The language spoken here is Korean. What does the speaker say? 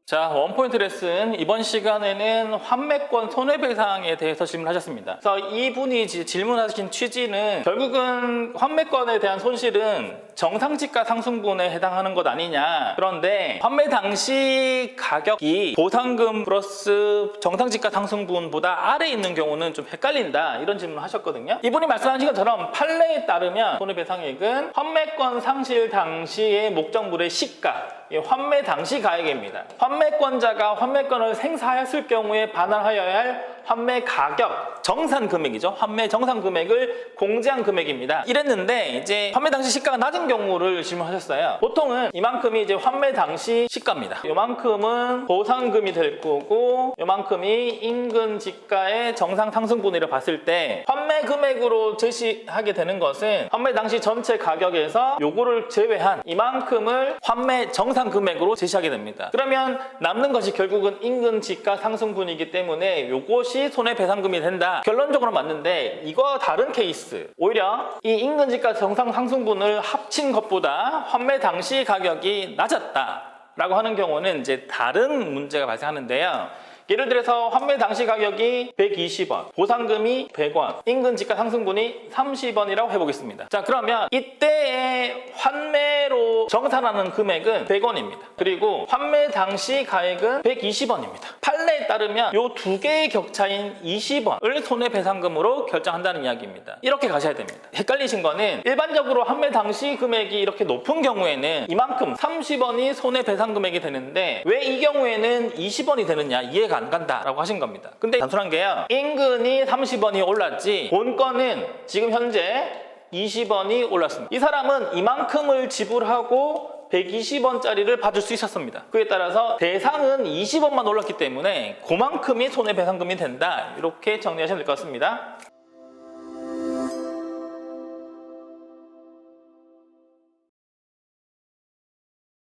자, 원포인트 레슨 이번 시간에는 환매권 손해배상에 대해서 질문하셨습니다. 그래서 이분이 질문하신 취지는 결국은 환매권에 대한 손실은 정상지가 상승분에 해당하는 것 아니냐. 그런데 환매 당시 가격이 보상금 플러스 정상지가 상승분보다 아래에 있는 경우는 좀 헷갈린다. 이런 질문을 하셨거든요. 이분이 말씀하신 것처럼 판례에 따르면 손해배상액은 환매권 상실 당시의 목적물의 시가, 환매 당시 가액입니다. 환매권자가 환매권을 생사했을 경우에 반환하여야 할 환매 가격, 정산 금액이죠. 환매 정산 금액을 공제한 금액입니다. 이랬는데 이제 환매 당시 시가가 낮은 경우를 질문하셨어요. 보통은 이만큼이 이제 환매 당시 시가입니다. 요만큼은 보상금이 될 거고 요만큼이 인근 지가의 정상 상승분위를 봤을 때 환매 금액으로 제시하게 되는 것은 환매 당시 전체 가격에서 요거를 제외한 이만큼을 환매 정상 금액으로 제시하게 됩니다. 그러면 남는 것이 결국은 인근 지가 상승분이기 때문에 요것이 손해배상금이 된다. 결론적으로 맞는데 이거 다른 케이스. 오히려 이 인근 지가 정상 상승분을 합친 것보다 환매 당시 가격이 낮았다 라고 하는 경우는 이제 다른 문제가 발생하는데요. 예를 들어서 환매 당시 가격이 120원, 보상금이 100원, 인근 지가 상승분이 30원이라고 해보겠습니다. 자, 그러면 이때의 환매로 정산하는 금액은 100원입니다. 그리고 환매 당시 가액은 120원입니다. 판례에 따르면 이 두 개의 격차인 20원을 손해배상금으로 결정한다는 이야기입니다. 이렇게 가셔야 됩니다. 헷갈리신 거는 일반적으로 환매 당시 금액이 이렇게 높은 경우에는 이만큼 30원이 손해배상금액이 되는데 왜 이 경우에는 20원이 되느냐 이해가 안 간다라고 하신 겁니다. 근데 단순한 게요. 인근이 30원이 올랐지 본건은 지금 현재 20원이 올랐습니다. 이 사람은 이만큼을 지불하고 120원짜리를 받을 수 있었습니다. 그에 따라서 대상은 20원만 올랐기 때문에 그만큼이 손해배상금이 된다. 이렇게 정리하시면 될 것 같습니다.